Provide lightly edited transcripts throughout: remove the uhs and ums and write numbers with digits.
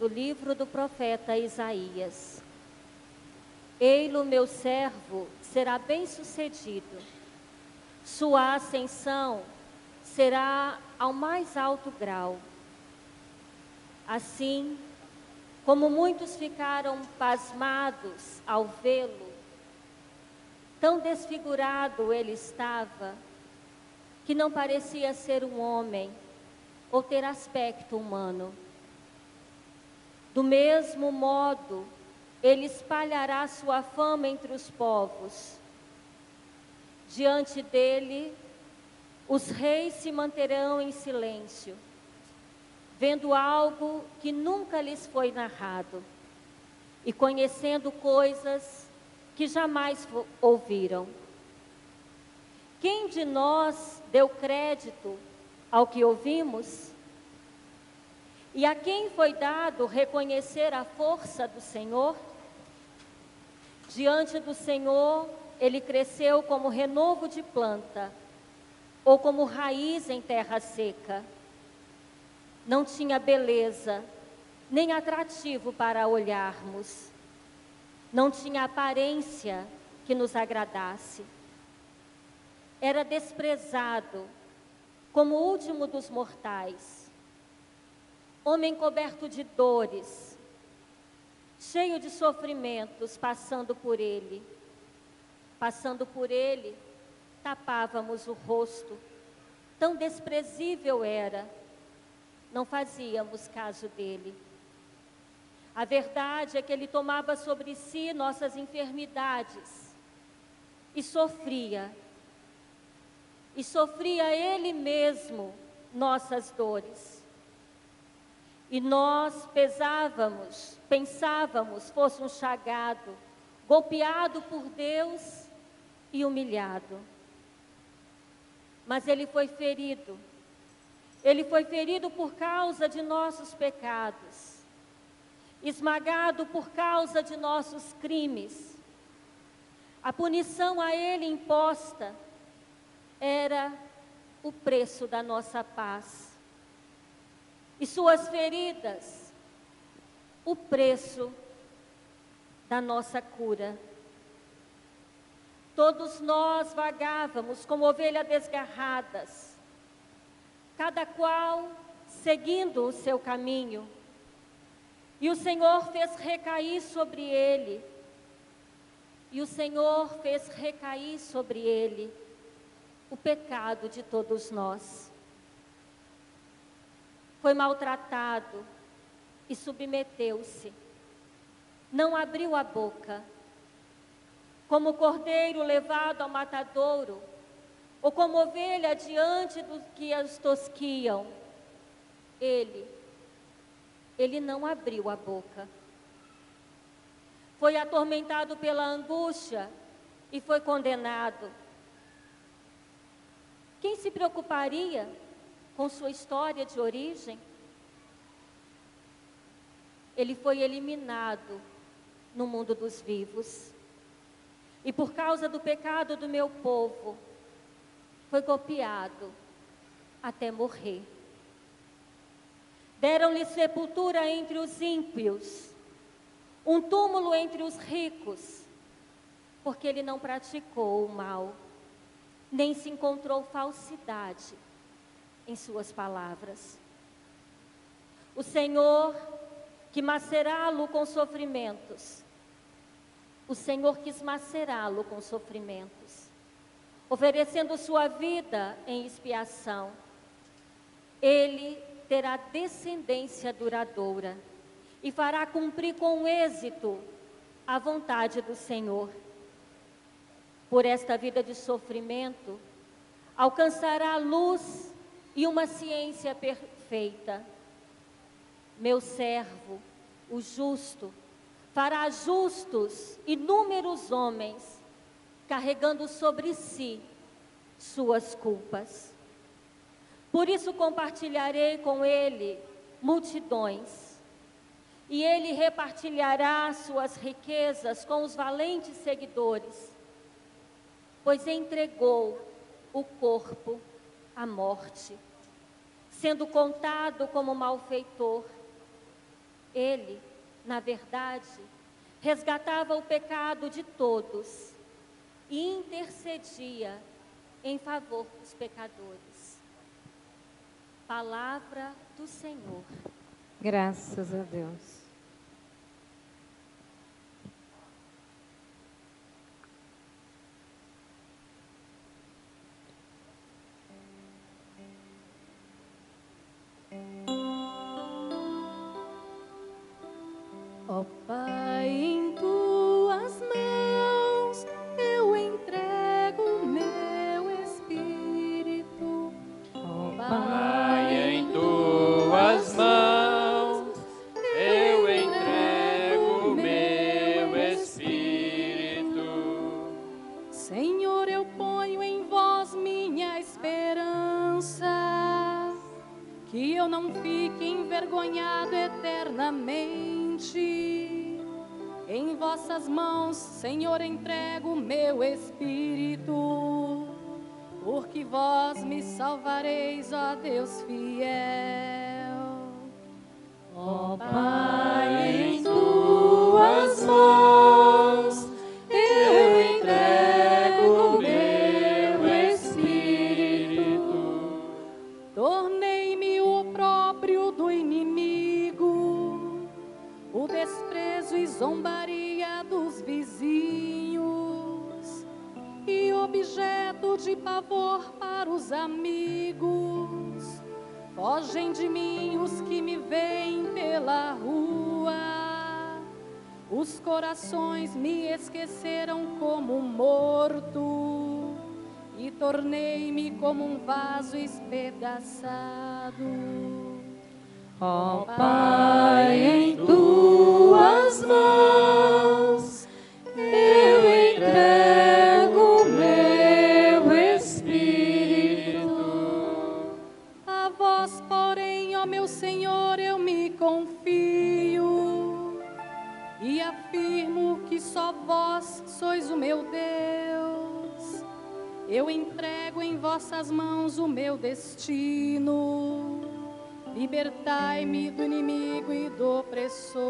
do livro do profeta Isaías. Ei-lo, meu servo, será bem-sucedido. Sua ascensão será ao mais alto grau. Assim, como muitos ficaram pasmados ao vê-lo, tão desfigurado ele estava, que não parecia ser um homem ou ter aspecto humano. Do mesmo modo, ele espalhará sua fama entre os povos. Diante dele, os reis se manterão em silêncio, vendo algo que nunca lhes foi narrado e conhecendo coisas que jamais ouviram. Quem de nós deu crédito ao que ouvimos? E a quem foi dado reconhecer a força do Senhor? Diante do Senhor, ele cresceu como renovo de planta, ou como raiz em terra seca. Não tinha beleza, nem atrativo para olharmos. Não tinha aparência que nos agradasse. Era desprezado, como o último dos mortais. Homem coberto de dores, cheio de sofrimentos, passando por ele. Passando por ele, tapávamos o rosto. Tão desprezível era, não fazíamos caso dele. A verdade é que ele tomava sobre si nossas enfermidades e sofria ele mesmo nossas dores. E nós pensávamos, fosse um chagado, golpeado por Deus e humilhado. Mas ele foi ferido por causa de nossos pecados, esmagado por causa de nossos crimes. A punição a ele imposta era o preço da nossa paz. E suas feridas, o preço da nossa cura. Todos nós vagávamos como ovelhas desgarradas, cada qual seguindo o seu caminho. E o Senhor fez recair sobre ele, o pecado de todos nós. Foi maltratado e submeteu-se. Não abriu a boca. Como cordeiro levado ao matadouro, ou como ovelha diante dos que as tosquiam, ele não abriu a boca. Foi atormentado pela angústia e foi condenado. Quem se preocuparia com sua história de origem? Ele foi eliminado no mundo dos vivos. E por causa do pecado do meu povo, foi golpeado até morrer. Deram-lhe sepultura entre os ímpios, um túmulo entre os ricos, porque ele não praticou o mal, nem se encontrou falsidade em suas palavras. O Senhor que macerá-lo com sofrimentos, o Senhor quis macerá-lo com sofrimentos, oferecendo sua vida em expiação. Ele terá descendência duradoura e fará cumprir com êxito a vontade do Senhor. Por esta vida de sofrimento, alcançará luz e uma ciência perfeita. Meu servo, o justo, fará justos inúmeros homens, carregando sobre si suas culpas. Por isso compartilharei com ele multidões, e ele repartilhará suas riquezas com os valentes seguidores, pois entregou o corpo à morte, sendo contado como malfeitor. Ele, na verdade, resgatava o pecado de todos e intercedia em favor dos pecadores. Palavra do Senhor. Graças a Deus. Ó Pai, em tuas mãos eu entrego meu espírito. Ó Pai, em tuas mãos eu entrego meu espírito. Senhor, eu ponho em vós minha esperança, que eu não fique envergonhado eternamente. Em vossas mãos, Senhor, entrego meu espírito, porque vós me salvareis, ó Deus fiel. Ó Pai, em tuas mãos eu entrego meu espírito. Tornei-me o opróbrio do inimigo, o desprezo e zombaria dos vizinhos, e objeto de pavor para os amigos. Fogem de mim os que me veem pela rua. Os corações me esqueceram como morto, e tornei-me como um vaso espedaçado. Ó Pai, em tuas mãos eu entrego meu espírito. A vós, porém, ó meu Senhor, eu me confio e afirmo que só vós sois o meu Deus. Eu entrego em vossas mãos o meu destino. Libertai-me do inimigo e do opressor.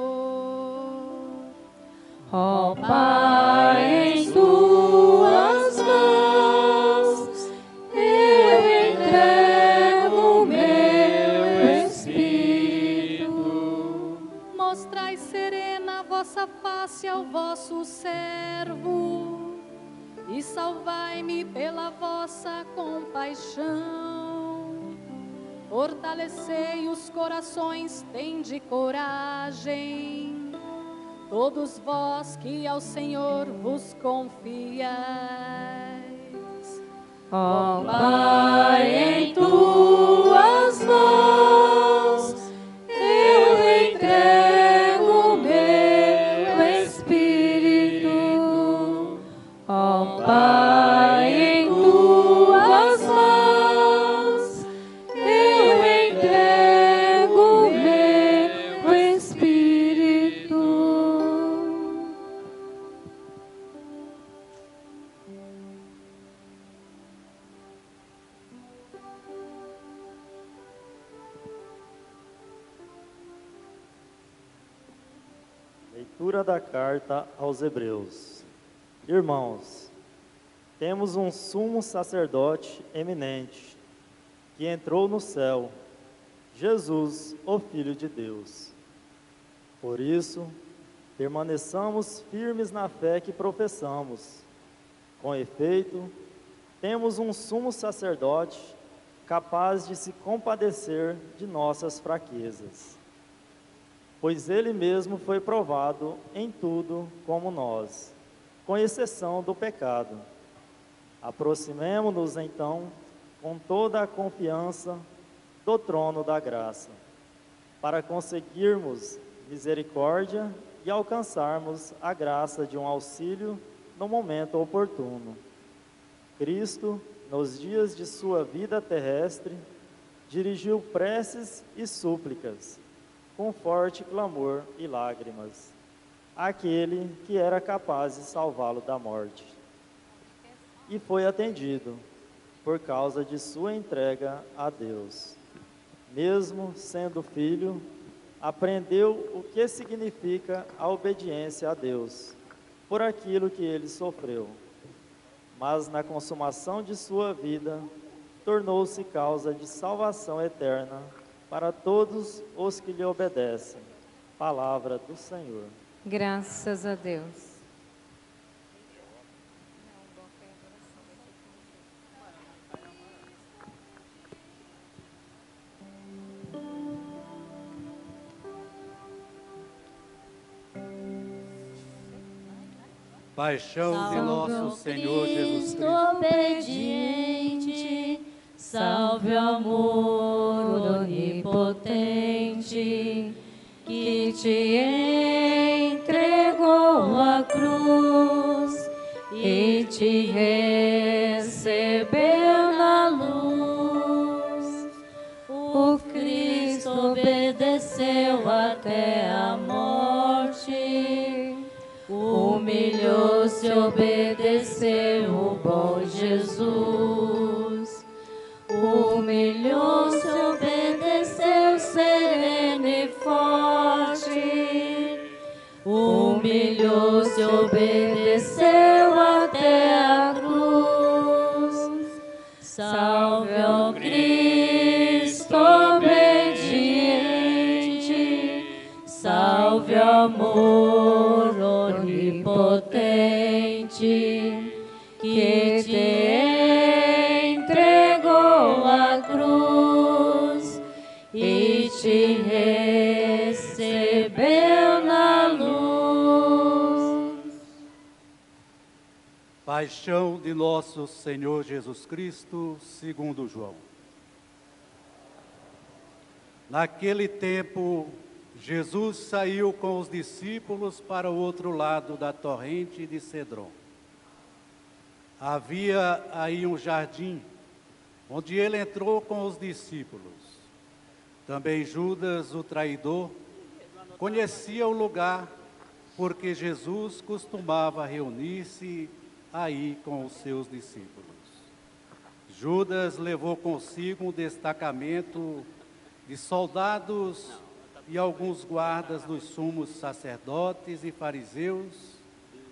Ó Pai, em tuas mãos eu entrego meu espírito. Mostrai serena a vossa face ao vosso servo e salvai-me pela vossa compaixão. Fortalecei os corações, tende coragem, todos vós que ao Senhor vos confiais. Ó Pai, em tuas mãos eu entrego meu espírito. Ó Pai, em tuas mãos eu entrego meu espírito. Leitura da carta aos Hebreus. Irmãos, temos um sumo sacerdote eminente, que entrou no céu, Jesus, o Filho de Deus. Por isso, permaneçamos firmes na fé que professamos. Com efeito, temos um sumo sacerdote capaz de se compadecer de nossas fraquezas, pois ele mesmo foi provado em tudo como nós, com exceção do pecado. Aproximemo-nos então com toda a confiança do trono da graça, para conseguirmos misericórdia e alcançarmos a graça de um auxílio no momento oportuno. Cristo, nos dias de sua vida terrestre, dirigiu preces e súplicas, com forte clamor e lágrimas, àquele que era capaz de salvá-lo da morte. E foi atendido, por causa de sua entrega a Deus. Mesmo sendo filho, aprendeu o que significa a obediência a Deus, por aquilo que ele sofreu. Mas na consumação de sua vida, tornou-se causa de salvação eterna para todos os que lhe obedecem. Palavra do Senhor. Graças a Deus. Paixão de nosso Senhor Jesus Cristo. Obediente, salve o amor onipotente, que te entregou a cruz e te recebeu na luz. O Cristo obedeceu até a morte, humilhou-se, obedeceu o bom Jesus. Humilhou-se, obedeceu, sereno e forte. Humilhou-se, obedeceu até a cruz. Salve, ó Cristo obediente, salve, ó amor onipotente, que te entregou a cruz e te recebeu na luz. Paixão de nosso Senhor Jesus Cristo, segundo João. Naquele tempo, Jesus saiu com os discípulos para o outro lado da torrente de Cedron. Havia aí um jardim, onde ele entrou com os discípulos. Também Judas, o traidor, conhecia o lugar, porque Jesus costumava reunir-se aí com os seus discípulos. Judas levou consigo um destacamento de soldados e alguns guardas dos sumos sacerdotes e fariseus,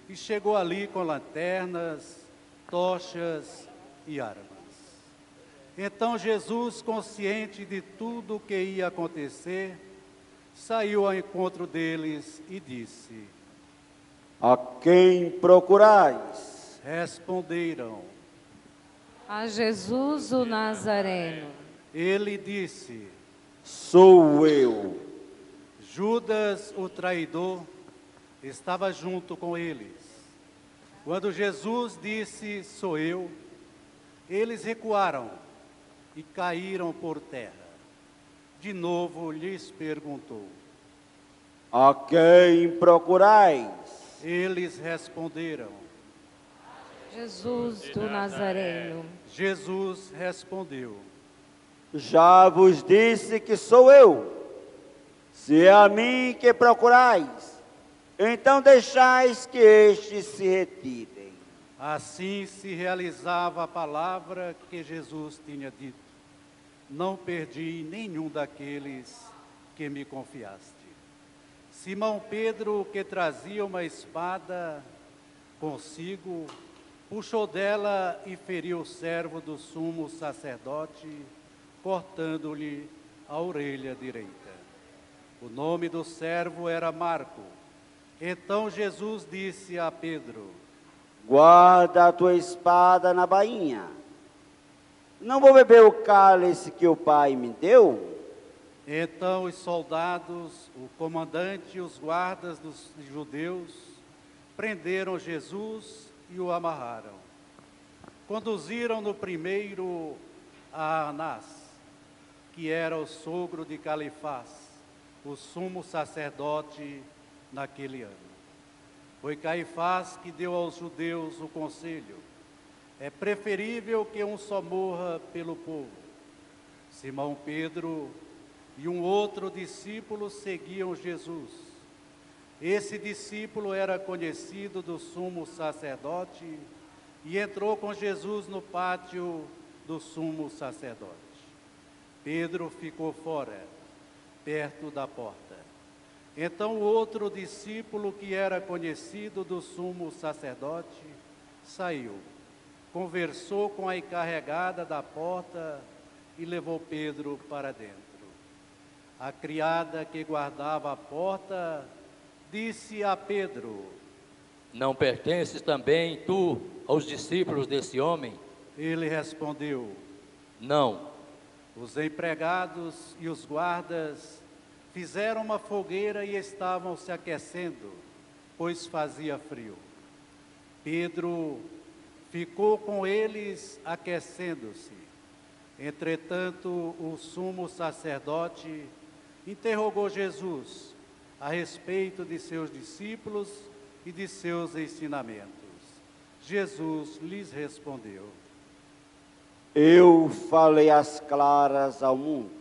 e chegou ali com lanternas, tochas e armas. Então Jesus, consciente de tudo o que ia acontecer, saiu ao encontro deles e disse: A quem procurais? Responderam. A Jesus o Nazareno. Ele disse: Sou eu. Judas, o traidor, estava junto com eles. Quando Jesus disse, sou eu, eles recuaram e caíram por terra. De novo lhes perguntou: A quem procurais? Eles responderam. Jesus do Nazareno. Jesus respondeu: Já vos disse que sou eu. Se é a mim que procurais, então deixais que estes se retirem. Assim se realizava a palavra que Jesus tinha dito: não perdi nenhum daqueles que me confiaste. Simão Pedro, que trazia uma espada consigo, puxou dela e feriu o servo do sumo sacerdote, cortando-lhe a orelha direita. O nome do servo era Marco. Então Jesus disse a Pedro: Guarda a tua espada na bainha. Não vou beber o cálice que o Pai me deu? Então os soldados, o comandante e os guardas dos judeus prenderam Jesus e o amarraram. Conduziram-no primeiro a Anás, que era o sogro de Caifás, o sumo sacerdote naquele ano. Foi Caifás que deu aos judeus o conselho: é preferível que um só morra pelo povo. Simão Pedro e um outro discípulo seguiam Jesus. Esse discípulo era conhecido do sumo sacerdote e entrou com Jesus no pátio do sumo sacerdote. Pedro ficou fora. perto da porta. Então o outro discípulo, que era conhecido do sumo sacerdote, saiu, conversou com a encarregada da porta e levou Pedro para dentro. A criada que guardava a porta disse a Pedro: Não pertences também tu aos discípulos desse homem? Ele respondeu: Não. Os empregados e os guardas fizeram uma fogueira e estavam se aquecendo, pois fazia frio. Pedro ficou com eles aquecendo-se. Entretanto, o sumo sacerdote interrogou Jesus a respeito de seus discípulos e de seus ensinamentos. Jesus lhes respondeu: Eu falei às claras ao mundo.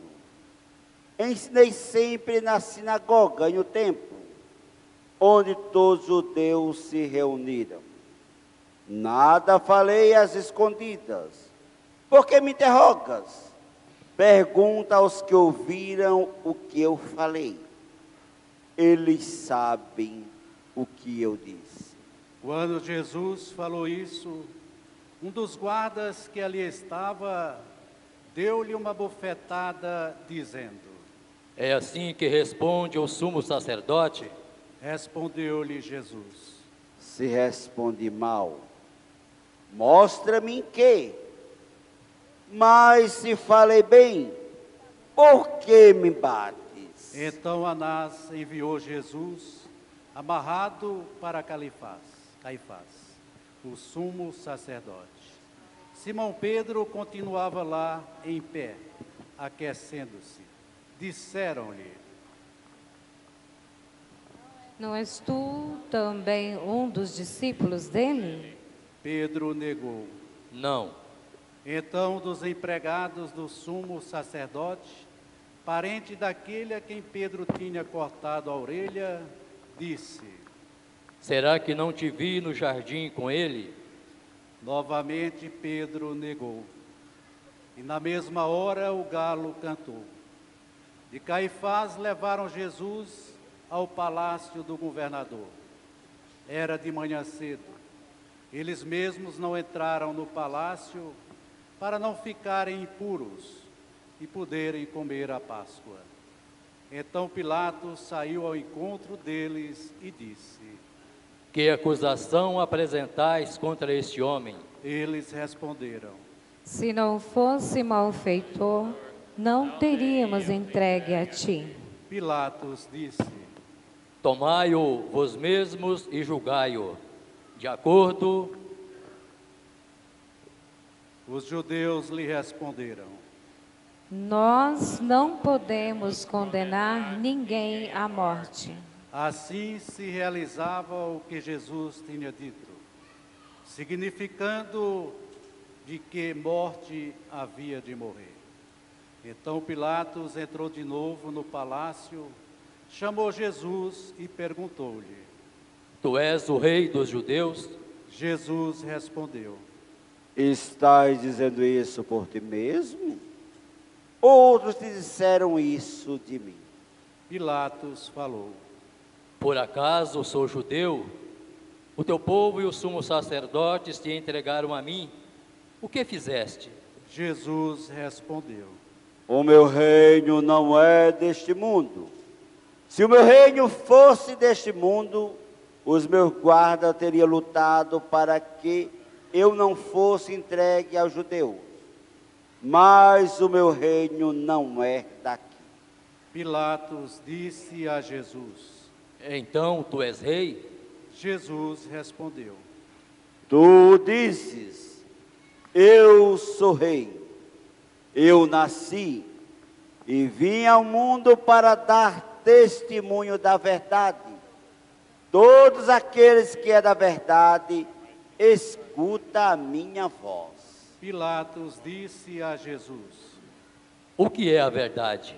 Ensinei sempre na sinagoga e no templo, onde todos os judeus se reuniram. Nada falei às escondidas. Por que me interrogas? Pergunta aos que ouviram o que eu falei. Eles sabem o que eu disse. Quando Jesus falou isso, um dos guardas que ali estava deu-lhe uma bofetada, dizendo: É assim que responde o sumo sacerdote? Respondeu-lhe Jesus: Se respondi mal, mostra-me em quê? Mas se falei bem, por que me bates? Então Anás enviou Jesus amarrado para Caifás, o sumo sacerdote. Simão Pedro continuava lá em pé, aquecendo-se. Disseram-lhe: Não és tu também um dos discípulos dele? Pedro negou. Não. Então, dos empregados do sumo sacerdote, parente daquele a quem Pedro tinha cortado a orelha, disse: Será que não te vi no jardim com ele? Novamente Pedro negou. E na mesma hora o galo cantou. De Caifás levaram Jesus ao palácio do governador. Era de manhã cedo. Eles mesmos não entraram no palácio para não ficarem impuros e poderem comer a Páscoa. Então Pilatos saiu ao encontro deles e disse: Que acusação apresentais contra este homem? Eles responderam: Se não fosse malfeitor, não teríamos entregue a ti. Pilatos disse: Tomai-o vós mesmos e julgai-o, de acordo. Os judeus lhe responderam: Nós não podemos condenar ninguém à morte. Assim se realizava o que Jesus tinha dito, significando de que morte havia de morrer. Então Pilatos entrou de novo no palácio, chamou Jesus e perguntou-lhe: Tu és o rei dos judeus? Jesus respondeu: Estás dizendo isso por ti mesmo? Outros te disseram isso de mim. Pilatos falou: Por acaso sou judeu? O teu povo e os sumos sacerdotes te entregaram a mim. O que fizeste? Jesus respondeu: O meu reino não é deste mundo. Se o meu reino fosse deste mundo, os meus guardas teriam lutado para que eu não fosse entregue aos judeus. Mas o meu reino não é daqui. Pilatos disse a Jesus: Então tu és rei? Jesus respondeu: Tu dizes, eu sou rei. Eu nasci e vim ao mundo para dar testemunho da verdade. Todos aqueles que é da verdade, escuta a minha voz. Pilatos disse a Jesus: O que é a verdade?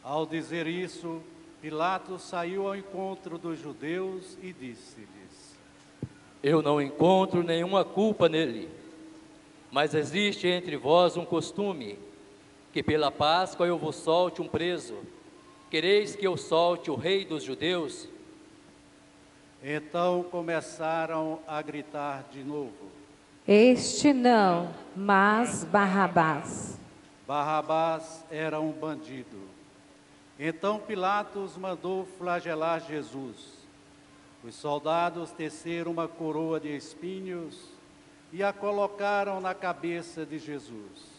Ao dizer isso, Pilatos saiu ao encontro dos judeus e disse-lhes: Eu não encontro nenhuma culpa nele. Mas existe entre vós um costume, que pela Páscoa eu vos solte um preso. quereis que eu solte o rei dos judeus? Então começaram a gritar de novo: Este não, mas Barrabás. Barrabás era um bandido. Então Pilatos mandou flagelar Jesus. Os soldados teceram uma coroa de espinhos e a colocaram na cabeça de Jesus.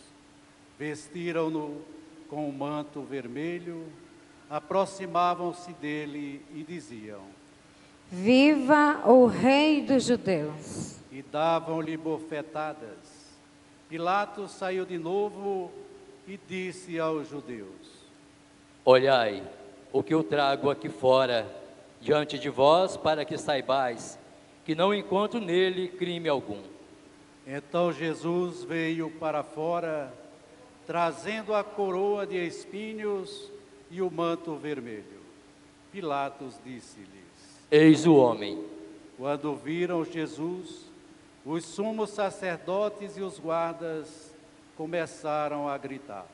Vestiram-no com um manto vermelho, aproximavam-se dele e diziam: Viva o Rei dos Judeus! E davam-lhe bofetadas. Pilatos saiu de novo e disse aos judeus: Olhai, o que eu trago aqui fora, diante de vós, para que saibais que não encontro nele crime algum. Então Jesus veio para fora, trazendo a coroa de espinhos e o manto vermelho. Pilatos disse-lhes: Eis o homem. Quando viram Jesus, os sumos sacerdotes e os guardas começaram a gritar.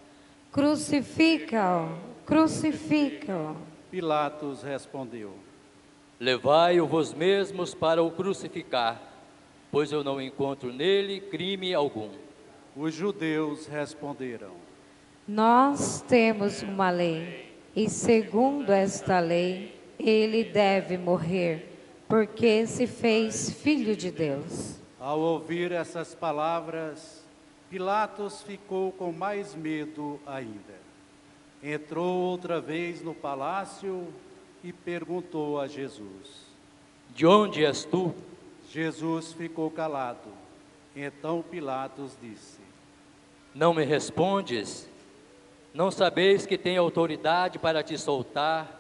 Crucifica-o! Crucifica-o! Pilatos respondeu: Levai-o vós mesmos para o crucificar, pois eu não encontro nele crime algum. Os judeus responderam: Nós temos uma lei, e segundo esta lei, ele deve morrer, porque se fez filho de Deus. Ao ouvir essas palavras, Pilatos ficou com mais medo ainda. Entrou outra vez no palácio e perguntou a Jesus: De onde és tu? Jesus ficou calado. Então Pilatos disse: Não me respondes? Não sabeis que tenho autoridade para te soltar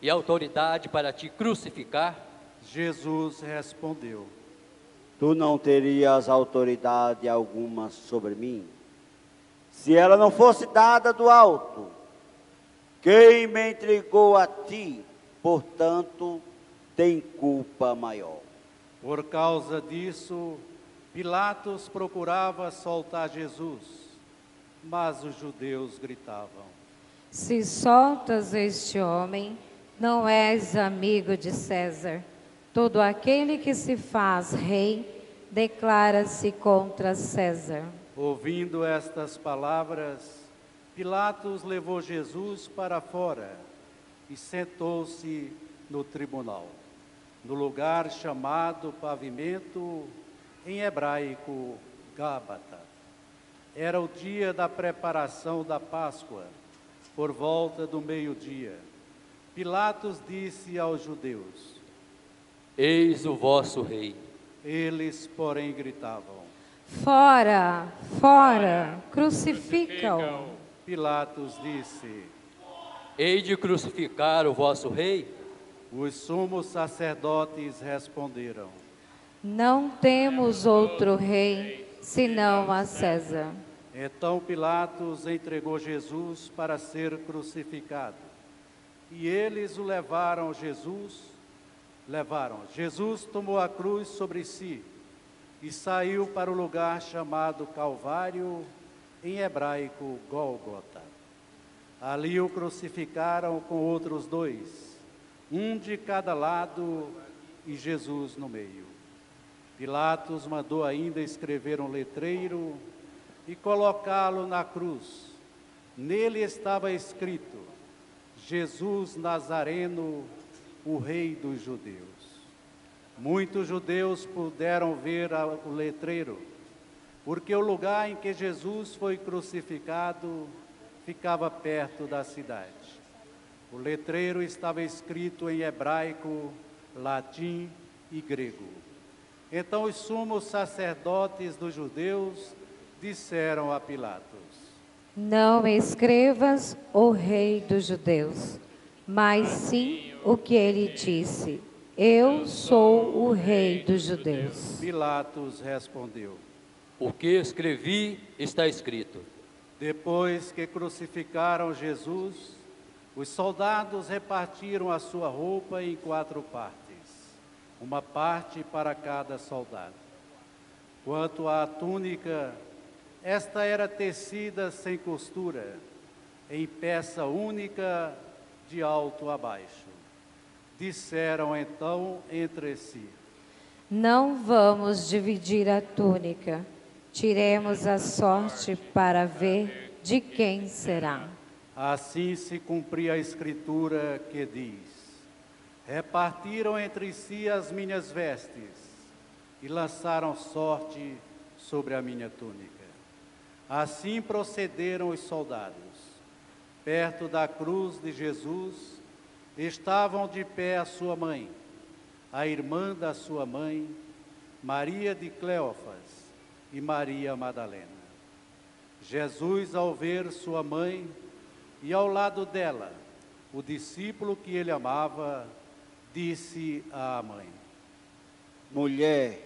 e autoridade para te crucificar? Jesus respondeu: Tu não terias autoridade alguma sobre mim, se ela não fosse dada do alto. Quem me entregou a ti, portanto, tem culpa maior. Por causa disso, Pilatos procurava soltar Jesus, mas os judeus gritavam: Se soltas este homem, não és amigo de César. Todo aquele que se faz rei, declara-se contra César. Ouvindo estas palavras, Pilatos levou Jesus para fora e sentou-se no tribunal, no lugar chamado Pavimento, em hebraico, Gábata. Era o dia da preparação da Páscoa, por volta do meio-dia. Pilatos disse aos judeus: Eis o vosso rei. Eles, porém, gritavam: Fora, fora, crucifica-o. Pilatos disse: Hei de crucificar o vosso rei? Os sumos sacerdotes responderam: Não temos outro rei, senão a César. Então Pilatos entregou Jesus para ser crucificado. E eles o levaram. Jesus tomou a cruz sobre si e saiu para o lugar chamado Calvário, em hebraico Gólgota. Ali o crucificaram com outros dois, um de cada lado e Jesus no meio. Pilatos mandou ainda escrever um letreiro e colocá-lo na cruz. Nele estava escrito: Jesus Nazareno, o Rei dos Judeus. Muitos judeus puderam ver o letreiro, porque o lugar em que Jesus foi crucificado ficava perto da cidade. O letreiro estava escrito em hebraico, latim e grego. Então os sumos sacerdotes dos judeus disseram a Pilatos: Não escrevas o Rei dos Judeus, mas sim o que ele disse: Eu sou o Rei dos Judeus. Pilatos respondeu: O que escrevi está escrito. Depois que crucificaram Jesus, os soldados repartiram a sua roupa em 4 partes, uma parte para cada soldado. Quanto à túnica, esta era tecida sem costura, em peça única de alto a baixo. Disseram então entre si: Não vamos dividir a túnica. Tiremos a sorte para ver de quem será. Assim se cumpria a escritura que diz: repartiram entre si as minhas vestes e lançaram sorte sobre a minha túnica. Assim procederam os soldados. Perto da cruz de Jesus estavam de pé a sua mãe, a irmã da sua mãe, Maria de Cleófas e Maria Madalena. Jesus, ao ver sua mãe e ao lado dela o discípulo que ele amava, disse à mãe: mulher,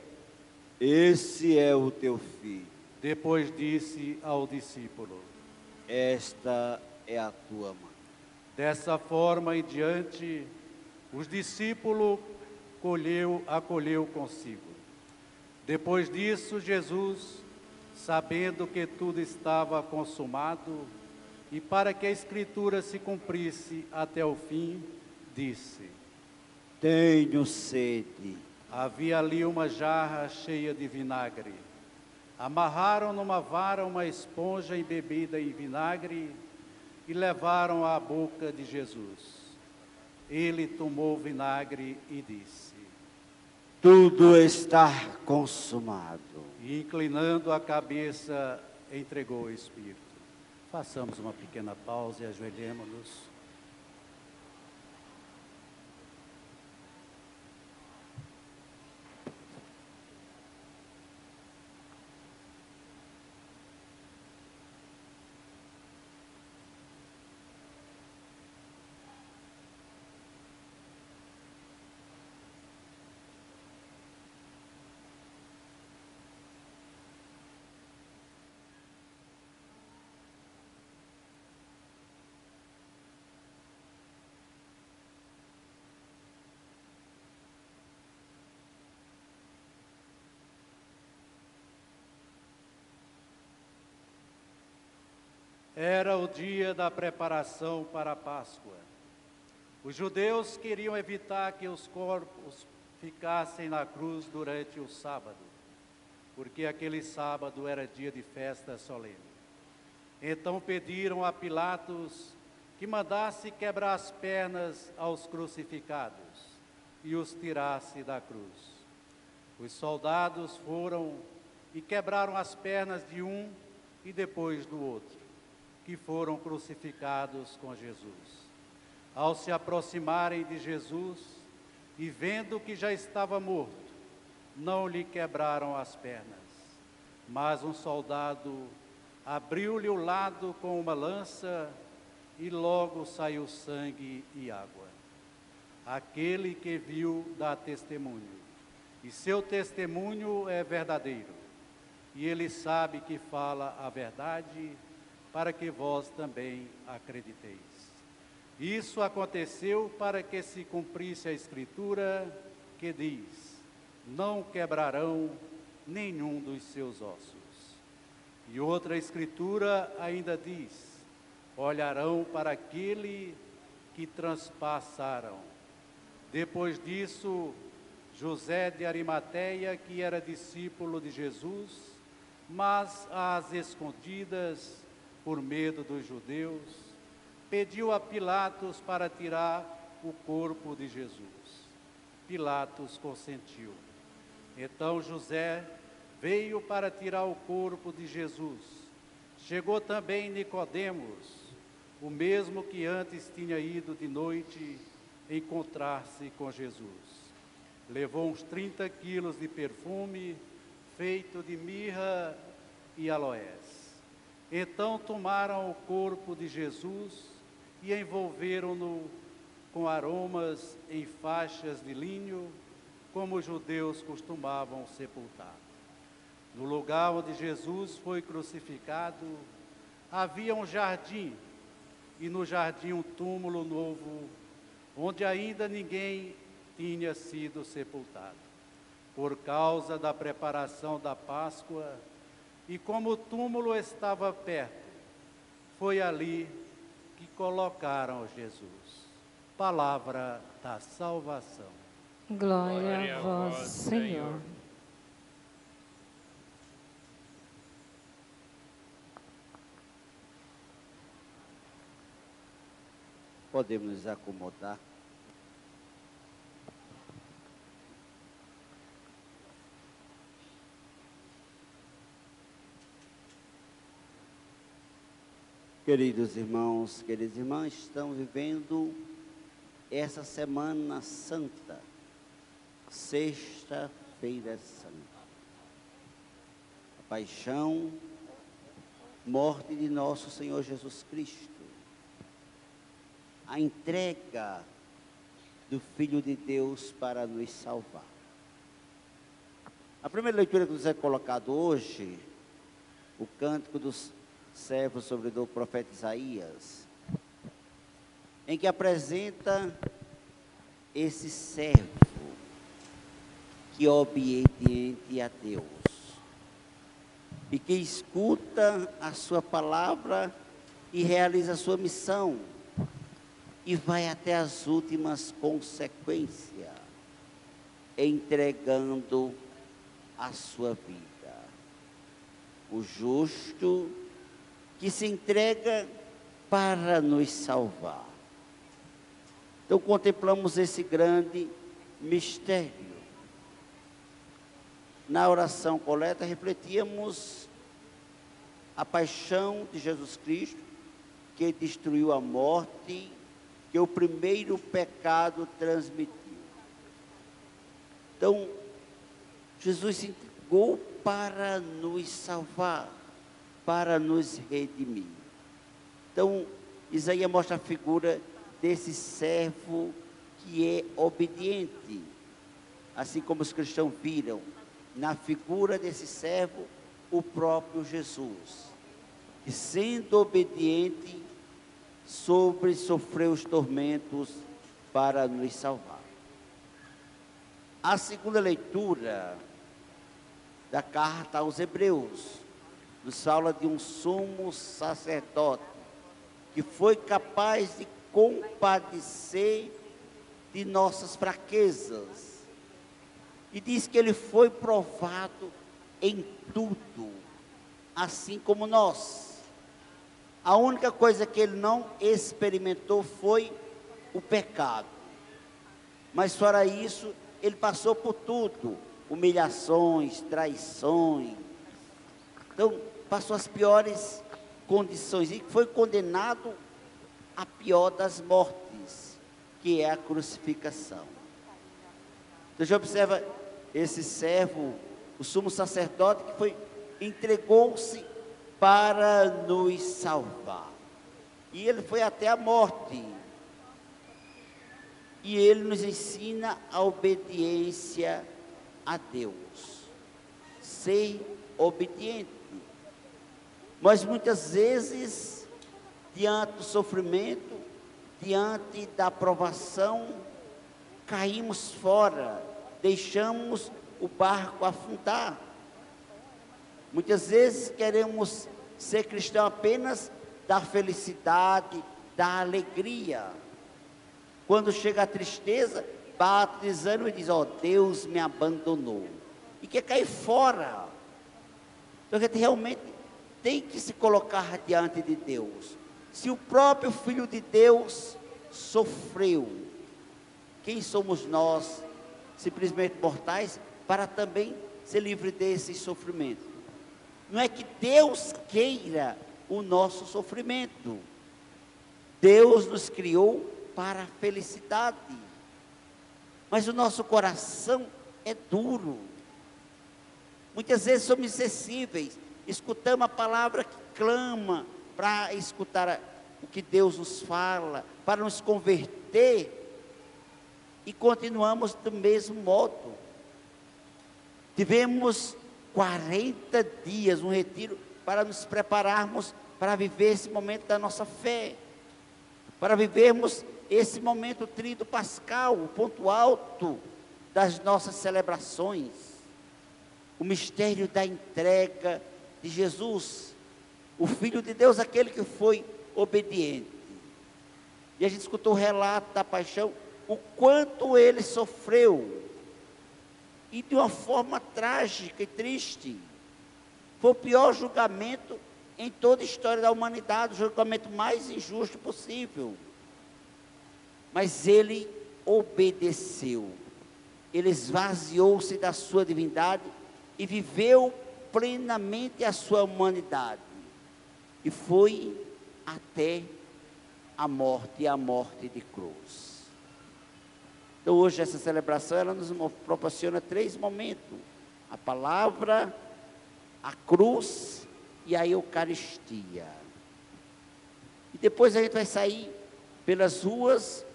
esse é o teu filho. Depois disse ao discípulo: esta é a tua mãe. Dessa forma em diante, os discípulos acolheu consigo. Depois disso, Jesus, sabendo que tudo estava consumado, e para que a Escritura se cumprisse até o fim, disse: tenho sede. Havia ali uma jarra cheia de vinagre. Amarraram numa vara uma esponja embebida em vinagre e levaram à boca de Jesus. Ele tomou o vinagre e disse: tudo está consumado. E inclinando a cabeça, entregou o Espírito. Façamos uma pequena pausa e ajoelhemos-nos. Era o dia da preparação para a Páscoa. Os judeus queriam evitar que os corpos ficassem na cruz durante o sábado, porque aquele sábado era dia de festa solene. Então pediram a Pilatos que mandasse quebrar as pernas aos crucificados e os tirasse da cruz. Os soldados foram e quebraram as pernas de um e depois do outro, que foram crucificados com Jesus. Ao se aproximarem de Jesus e vendo que já estava morto, não lhe quebraram as pernas, mas um soldado abriu-lhe o lado com uma lança e logo saiu sangue e água. Aquele que viu dá testemunho, e seu testemunho é verdadeiro, e ele sabe que fala a verdade, para que vós também acrediteis. Isso aconteceu para que se cumprisse a Escritura que diz: não quebrarão nenhum dos seus ossos. E outra Escritura ainda diz: olharão para aquele que transpassaram. Depois disso, José de Arimateia, que era discípulo de Jesus, mas às escondidas, por medo dos judeus, pediu a Pilatos para tirar o corpo de Jesus. Pilatos consentiu. Então José veio para tirar o corpo de Jesus. Chegou também Nicodemos, o mesmo que antes tinha ido de noite encontrar-se com Jesus. Levou uns 30 quilos de perfume feito de mirra e aloés. Então tomaram o corpo de Jesus e envolveram-no com aromas em faixas de linho, como os judeus costumavam sepultar. No lugar onde Jesus foi crucificado, havia um jardim, e no jardim um túmulo novo, onde ainda ninguém tinha sido sepultado. Por causa da preparação da Páscoa, e como o túmulo estava perto, foi ali que colocaram Jesus. Palavra da salvação. Glória a vós, Senhor. Podemos nos acomodar. Queridos irmãos, queridas irmãs, estamos vivendo essa Semana Santa, Sexta-feira Santa. A paixão, morte de nosso Senhor Jesus Cristo. A entrega do Filho de Deus para nos salvar. A primeira leitura que nos é colocado hoje, o Cântico dos Servos sobre o profeta Isaías, em que apresenta esse servo que é obediente a Deus e que escuta a sua palavra e realiza a sua missão e vai até as últimas consequências, entregando a sua vida. O justo que se entrega para nos salvar. Então contemplamos esse grande mistério. Na oração coleta refletíamos a paixão de Jesus Cristo, que destruiu a morte, que o primeiro pecado transmitiu. Então, Jesus se entregou para nos salvar, para nos redimir. Então, Isaías mostra a figura desse servo que é obediente, assim como os cristãos viram na figura desse servo o próprio Jesus, que sendo obediente, sofreu os tormentos para nos salvar. A segunda leitura da carta aos Hebreus nos fala de um sumo sacerdote que foi capaz de compadecer de nossas fraquezas. E diz que ele foi provado em tudo, assim como nós. A única coisa que ele não experimentou foi o pecado. Mas fora isso, ele passou por tudo, humilhações, traições. Então, passou as piores condições e foi condenado à pior das mortes, que é a crucificação. Então, já observa esse servo, o sumo sacerdote, que entregou-se para nos salvar. E ele foi até a morte. E ele nos ensina a obediência a Deus. Ser obediente. Mas muitas vezes, diante do sofrimento, diante da provação, caímos fora, deixamos o barco afundar. Muitas vezes queremos ser cristão apenas da felicidade, da alegria. Quando chega a tristeza, bate desânimo e diz: ó, Deus me abandonou. E quer cair fora. Então a gente realmente tem que se colocar diante de Deus. Se o próprio Filho de Deus sofreu, quem somos nós, simplesmente mortais, para também ser livre desse sofrimento? Não é que Deus queira o nosso sofrimento. Deus nos criou para a felicidade. Mas o nosso coração é duro. Muitas vezes somos insensíveis. Escutamos a palavra que clama para escutar o que Deus nos fala, para nos converter, e continuamos do mesmo modo. Tivemos 40 dias, um retiro, para nos prepararmos para viver esse momento da nossa fé, para vivermos esse momento tríduo pascal, o ponto alto das nossas celebrações, o mistério da entrega de Jesus, o Filho de Deus, aquele que foi obediente. E a gente escutou o relato da paixão, o quanto ele sofreu. E de uma forma trágica e triste. Foi o pior julgamento em toda a história da humanidade, o julgamento mais injusto possível. Mas ele obedeceu. Ele esvaziou-se da sua divindade e viveu plenamente a sua humanidade. E foi até a morte de cruz. Então hoje essa celebração, ela nos proporciona 3 momentos: a palavra, a cruz e a Eucaristia. E depois a gente vai sair pelas ruas,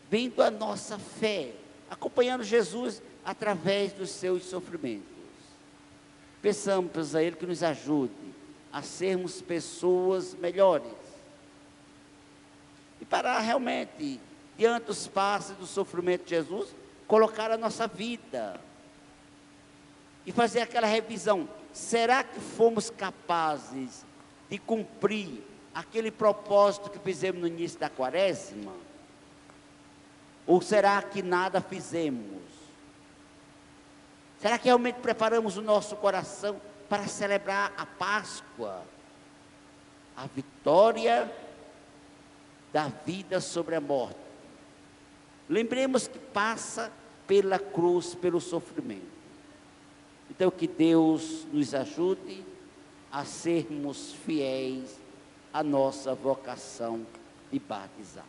vendo a nossa fé, acompanhando Jesus através dos seus sofrimentos. Peçamos a Ele que nos ajude a sermos pessoas melhores. E para realmente, diante dos passos do sofrimento de Jesus, colocar a nossa vida. E fazer aquela revisão. Será que fomos capazes de cumprir aquele propósito que fizemos no início da quaresma? Ou será que nada fizemos? Será que realmente preparamos o nosso coração para celebrar a Páscoa? A vitória da vida sobre a morte. Lembremos que passa pela cruz, pelo sofrimento. Então que Deus nos ajude a sermos fiéis à nossa vocação de batizar.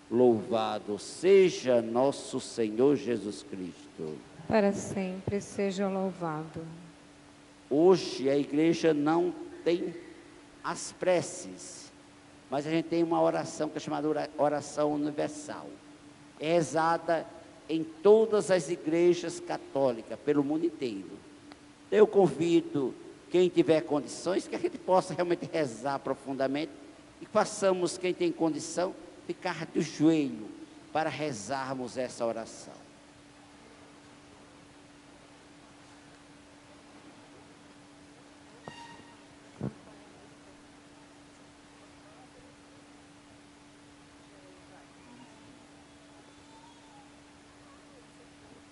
Louvado seja nosso Senhor Jesus Cristo. Para sempre seja louvado. Hoje a igreja não tem as preces, mas a gente tem uma oração que é chamada oração universal. É rezada em todas as igrejas católicas, pelo mundo inteiro. Eu convido quem tiver condições, que a gente possa realmente rezar profundamente, e façamos, quem tem condição, ficar de joelho, para rezarmos essa oração.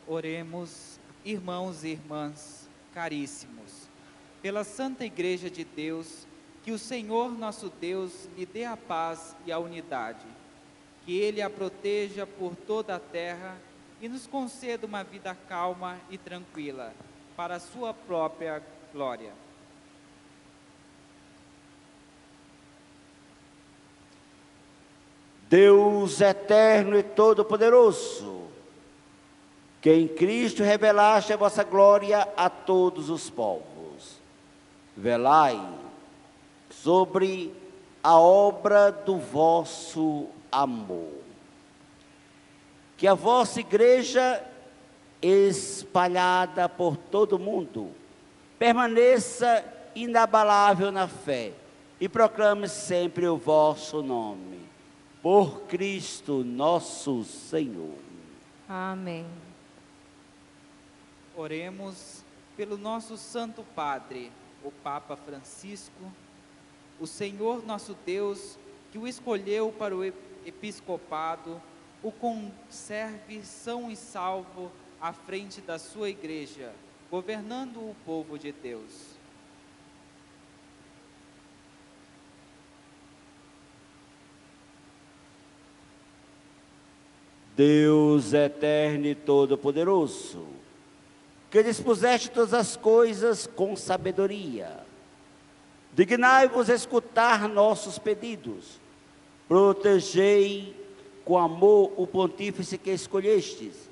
Oremos, irmãos e irmãs caríssimos, pela Santa Igreja de Deus, que o Senhor nosso Deus lhe dê a paz e a unidade, que Ele a proteja por toda a terra e nos conceda uma vida calma e tranquila, para a sua própria glória. Deus eterno e todo-poderoso, que em Cristo revelaste a vossa glória a todos os povos, velai sobre a obra do vosso amor. Que a vossa igreja, espalhada por todo o mundo, permaneça inabalável na fé e proclame sempre o vosso nome. Por Cristo nosso Senhor. Amém. Oremos pelo nosso Santo Padre, o Papa Francisco, o Senhor nosso Deus, que o escolheu para o episcopado, o conserve são e salvo à frente da sua igreja, governando o povo de Deus. Deus eterno e todo-poderoso, que dispuseste todas as coisas com sabedoria, dignai-vos escutar nossos pedidos, protegei com amor o pontífice que escolhestes,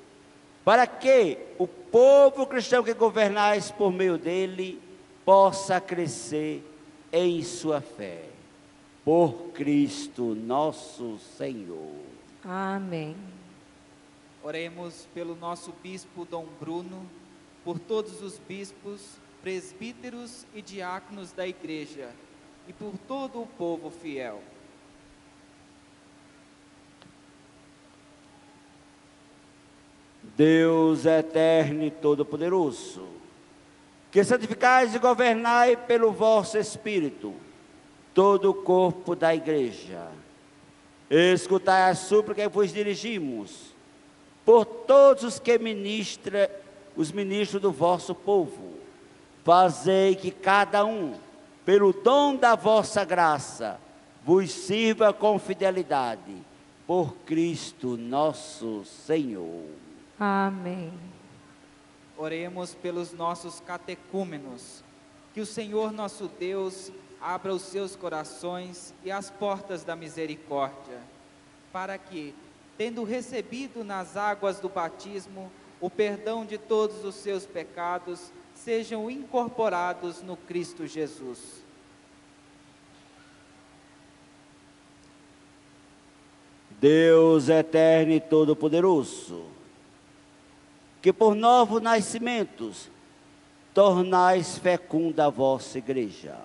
para que o povo cristão que governais por meio dele possa crescer em sua fé. Por Cristo nosso Senhor. Amém. Oremos pelo nosso bispo Dom Bruno, por todos os bispos, presbíteros e diáconos da igreja, e por todo o povo fiel. Deus eterno e todo-poderoso, que santificais e governai pelo vosso Espírito todo o corpo da igreja, Escutai a súplica que vos dirigimos, por todos os que os ministros do vosso povo. Fazei que cada um, pelo dom da vossa graça, vos sirva com fidelidade, por Cristo nosso Senhor. Amém. Oremos pelos nossos catecúmenos, que o Senhor nosso Deus abra os seus corações e as portas da misericórdia, para que, tendo recebido nas águas do batismo o perdão de todos os seus pecados, sejam incorporados no Cristo Jesus. Deus eterno e todo-poderoso, que por novos nascimentos tornais fecunda a vossa igreja.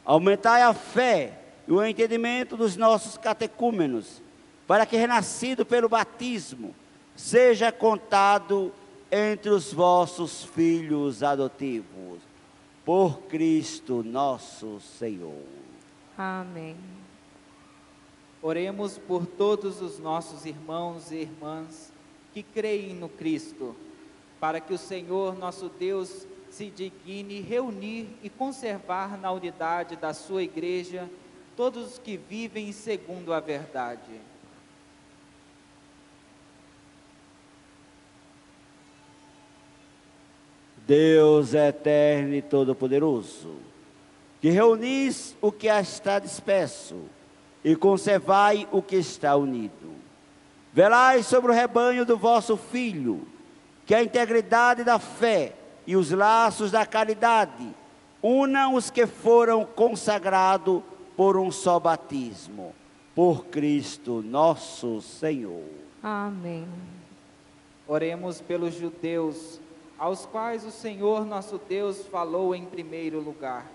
Aumentai a fé e o entendimento dos nossos catecúmenos, para que, renascido pelo batismo, seja contado entre os vossos filhos adotivos, por Cristo nosso Senhor. Amém. Oremos por todos os nossos irmãos e irmãs que creem no Cristo, para que o Senhor nosso Deus se digne reunir e conservar na unidade da sua igreja todos os que vivem segundo a verdade. Deus eterno e todo-poderoso, que reunis o que está disperso e conservai o que está unido. Velai sobre o rebanho do vosso Filho, que a integridade da fé e os laços da caridade unam os que foram consagrados por um só batismo, por Cristo nosso Senhor. Amém. Oremos pelos judeus, aos quais o Senhor nosso Deus falou em primeiro lugar,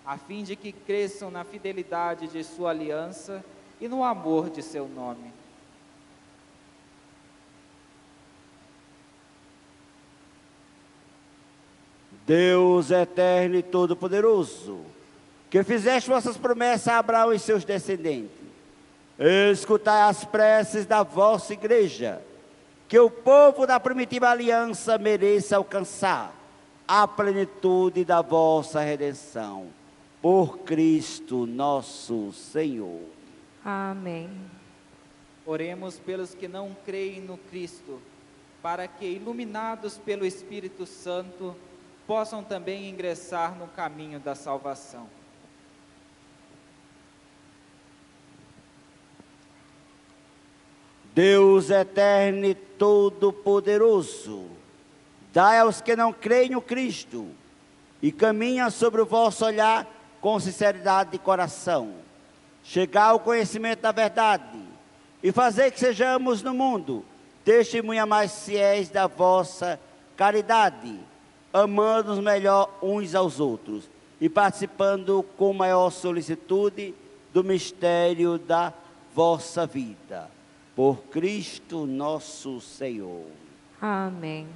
a fim de que cresçam na fidelidade de sua aliança e no amor de seu nome. Deus eterno e todo-poderoso, que fizeste vossas promessas a Abraão e seus descendentes, escutai as preces da vossa igreja, que o povo da primitiva aliança mereça alcançar a plenitude da vossa redenção, por Cristo nosso Senhor. Amém. Oremos pelos que não creem no Cristo, para que, iluminados pelo Espírito Santo, possam também ingressar no caminho da salvação. Deus eterno e todo-poderoso, dai aos que não creem no Cristo e caminham sobre o vosso olhar com sinceridade de coração, chegar ao conhecimento da verdade e fazer que sejamos no mundo testemunhas mais fiéis da vossa caridade, amando-nos melhor uns aos outros e participando com maior solicitude do mistério da vossa vida. Por Cristo nosso Senhor. Amém.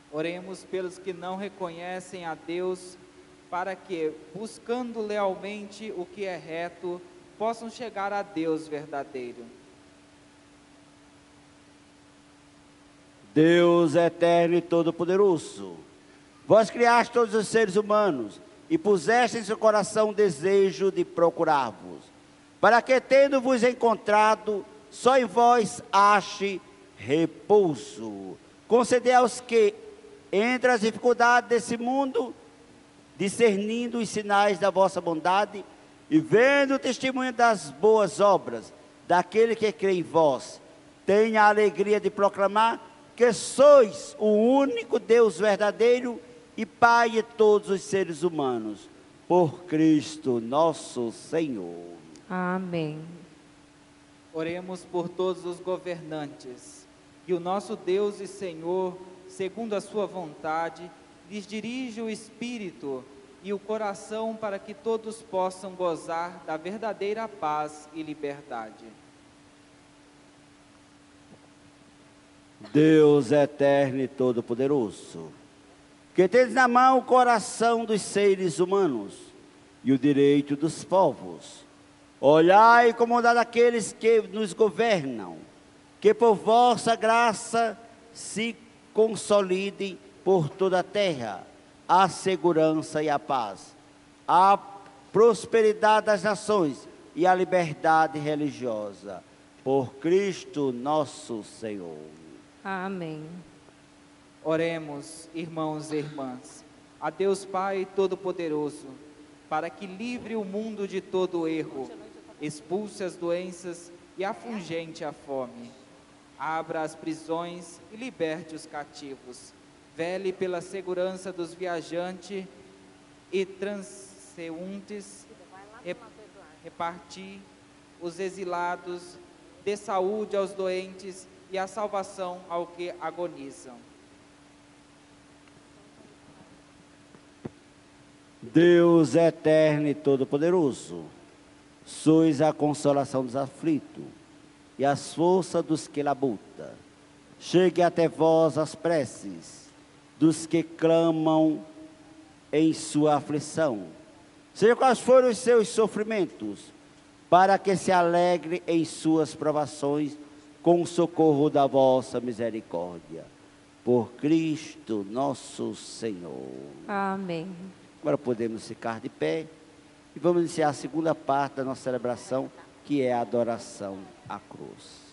Oremos pelos que não reconhecem a Deus, para que, buscando lealmente o que é reto, possam chegar a Deus verdadeiro. Deus eterno e todo-poderoso, vós criaste todos os seres humanos e puseste em seu coração o desejo de procurar-vos, para que, tendo-vos encontrado, só em vós ache repouso. Concedei aos que, entre as dificuldades desse mundo, discernindo os sinais da vossa bondade e vendo o testemunho das boas obras daquele que crê em vós, tenha a alegria de proclamar que sois o único Deus verdadeiro e Pai de todos os seres humanos, por Cristo nosso Senhor. Amém. Oremos por todos os governantes, que o nosso Deus e Senhor, segundo a sua vontade, lhes dirija o Espírito e o coração para que todos possam gozar da verdadeira paz e liberdade. Deus eterno e todo-poderoso, que tendes na mão o coração dos seres humanos e o direito dos povos, Olhai e comandai aqueles que nos governam, que por vossa graça se consolidem por toda a terra a segurança e a paz, a prosperidade das nações e a liberdade religiosa. Por Cristo nosso Senhor. Amém. Oremos, irmãos e irmãs, a Deus Pai Todo-Poderoso, para que livre o mundo de todo erro, expulse as doenças e afugente a fome, abra as prisões e liberte os cativos, vele pela segurança dos viajantes e transeuntes, repartir os exilados, dê saúde aos doentes e a salvação ao que agonizam. Deus eterno e todo-poderoso, sois a consolação dos aflitos e as forças dos que labutam. Chegue até vós as preces dos que clamam em sua aflição. Seja quais forem os seus sofrimentos, para que se alegre em suas provações com o socorro da vossa misericórdia. Por Cristo nosso Senhor. Amém. Agora podemos ficar de pé e vamos iniciar a segunda parte da nossa celebração, que é a adoração à cruz.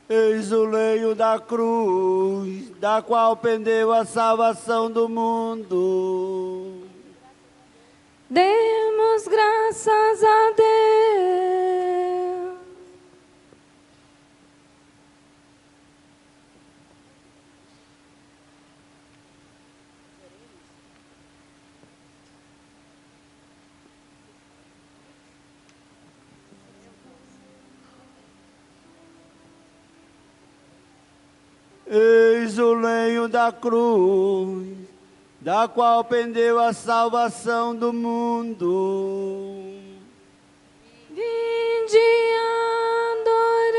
Eis o leio da cruz, da qual pendeu a salvação do mundo. Demos graças a Deus. Eis o leio da cruz, da qual pendeu a salvação do mundo. Vinde e adoremos.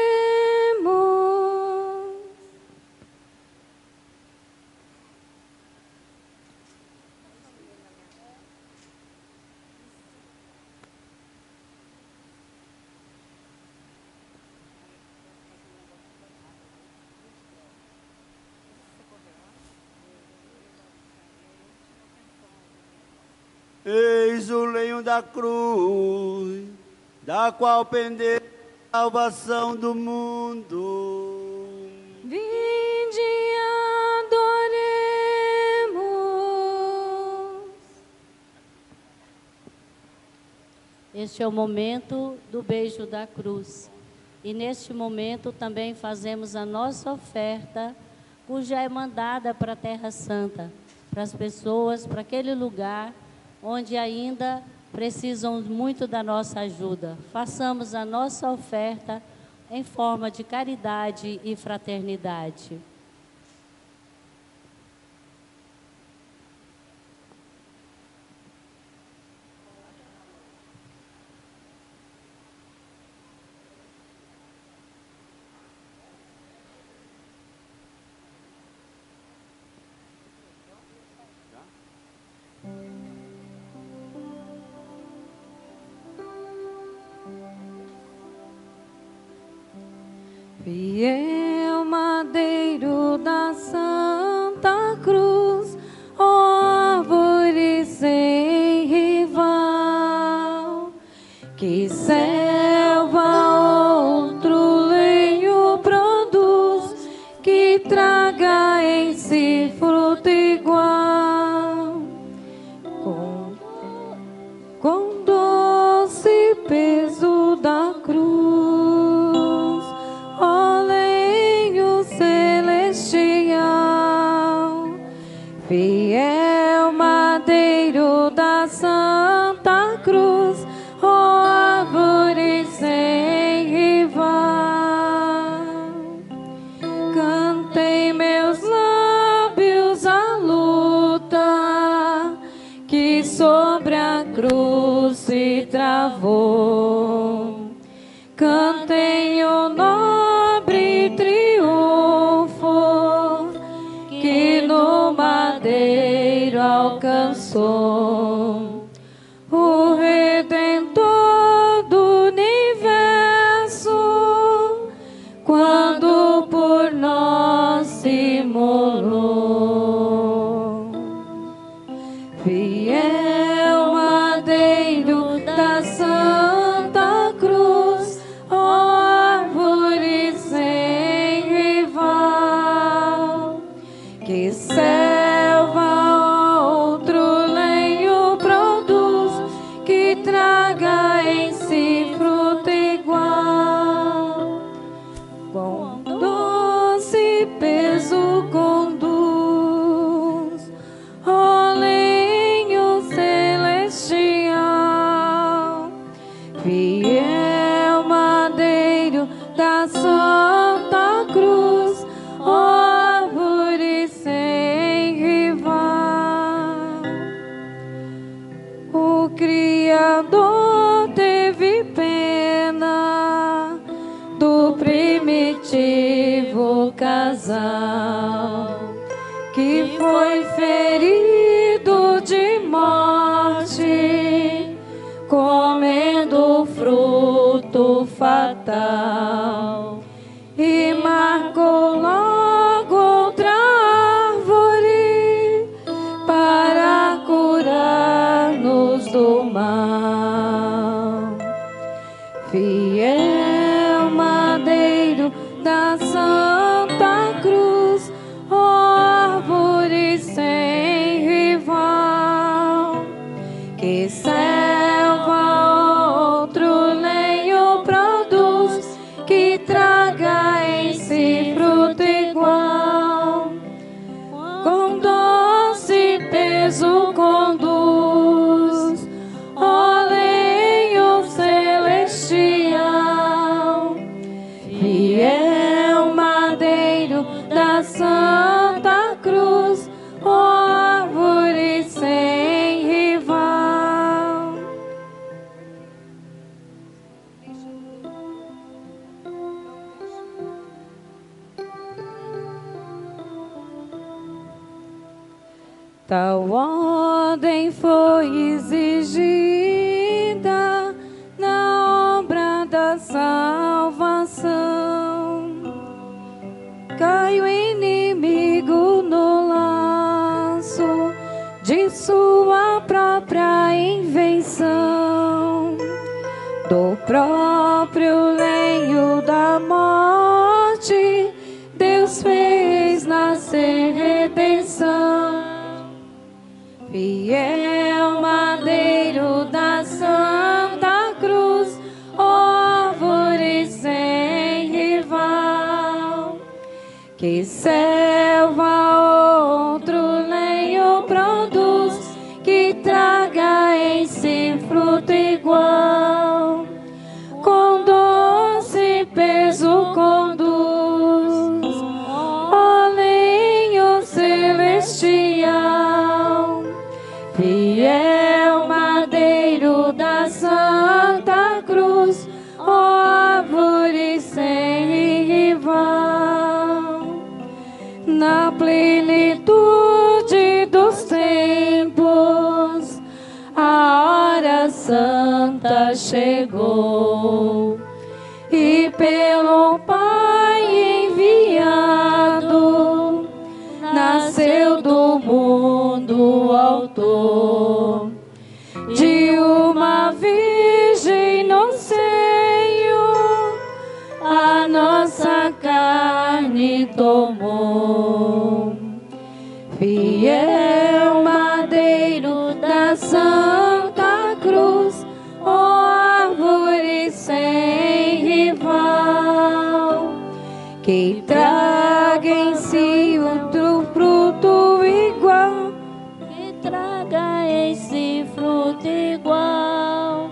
Eis o leio da cruz, da qual pendeu a salvação do mundo. Vinde e adoremos. Este é o momento do beijo da cruz. E neste momento também fazemos a nossa oferta, cuja é mandada para a Terra Santa, para as pessoas, para aquele lugar onde ainda precisam muito da nossa ajuda. Façamos a nossa oferta em forma de caridade e fraternidade. Fiel madeiro da Santa Que selva outro lenho produz, que traga em si fruto igual, com doce peso da cruz, ó lenho celestial, fiel madeiro da Santa Cruz, ó árvore sem rival. Cantem meus lábios a luta que sobre a cruz se travou. Cantem o nobre triunfo que no madeiro alcançou. O Redentor do universo, quando por nós se imolou. Fiel madeiro da Santa Cruz, ó árvore sem rival, que selva outro lenho produz, que traga em si fruto igual, com doce peso conduz, ó lenho celestial, fiel madeiro da Santa Cruz, ó árvore sem rival. O Criador teve pena do primitivo casal, que foi ferido de morte, comendo o fruto fatal, e marcou logo outra árvore para curar-nos do mal. Fiel madeiro da Santa Cruz, ó árvore sem rival, que selva outro lenho produz, que traga em si fruto igual, com doce peso conduz, ó lenho celestial, fiel madeiro da Santa Cruz, ó árvore sem rival. Tal ordem foi exigida na obra da salvação. Cai o inimigo no laço de sua própria invenção, do próprio lenho da morte Deus fez nascer redenção. Fiel madeiro da Santa Cruz, ó árvore sem rival, que selva outro lenho produz, que traga em si fruto igual, com doce peso conduz, ó lenho celestial, fiel madeiro da Santa Cruz, ó árvore sem rival. Na plenitude dos tempos, a hora santa chegou, e pelo Pai enviado, nasceu do mundo autor, de uma virgem tomou. Fiel madeiro da Santa Cruz, ó árvore sem rival, que traga em si outro fruto igual, que traga em si fruto igual.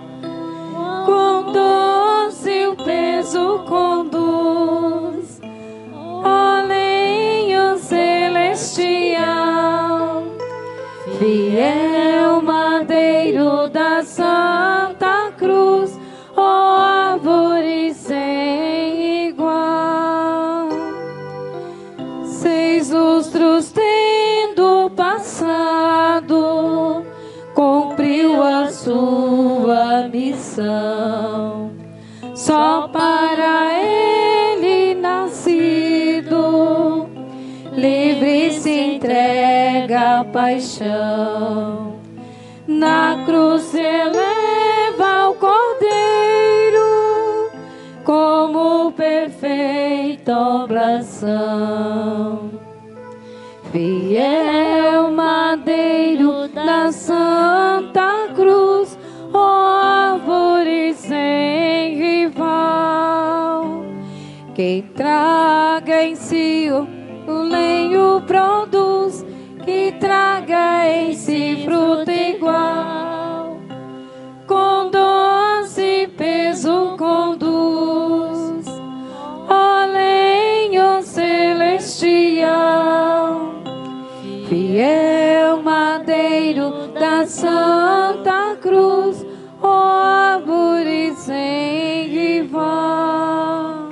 com doce o peso conduz, ó lenho celestial. Fiel madeiro da Santa Cruz, ó árvore sem igual. 6 lustros tendo passado, cumpriu a sua missão. Só para ele nascido, livre se entrega a paixão. Na cruz se eleva o Cordeiro, como perfeita oblação. Fiel madeiro da Santa Cruz, ó árvore sem rival, que traga em si o lenho produz, que traga em si fruto igual, com doce peso conduz, ó lenho celestial. Fiel madeiro da Santa Cruz, ó árvore sem rival.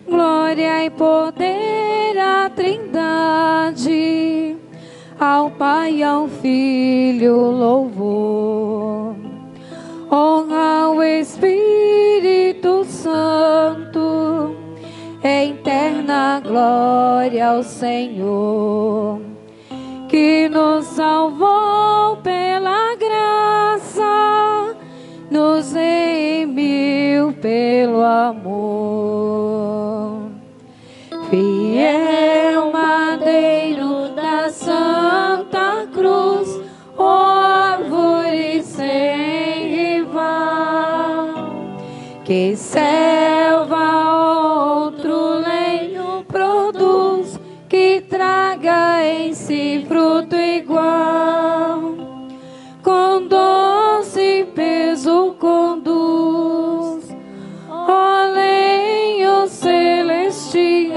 Glória e poder à Trindade, ao Pai e ao Filho louvor. Honra ao Espírito Santo, eterna glória ao Senhor, que nos salvou pela graça, nos remiu pelo amor. Fiel madeiro da Santa Cruz, ó árvore sem rival, que selva outro lenho produz, que traga em si fruto igual, com doce peso conduz, ó lenho celestial.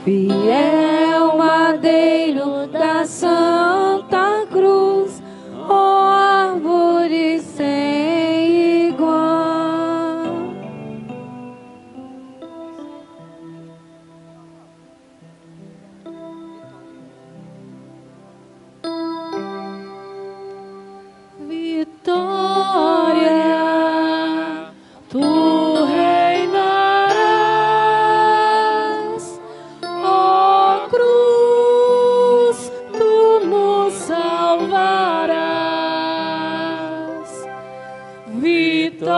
Fiel madeiro da Santa Cruz, ó árvore sem igual. Vitória, tu reinarás, ó cruz, tu nos salvarás. Vitória,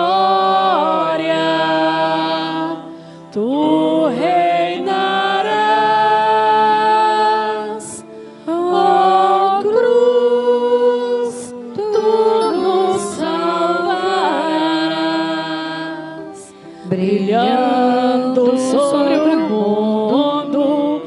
tu reinarás, ó cruz, tu nos salvarás. Brilhando sobre o mundo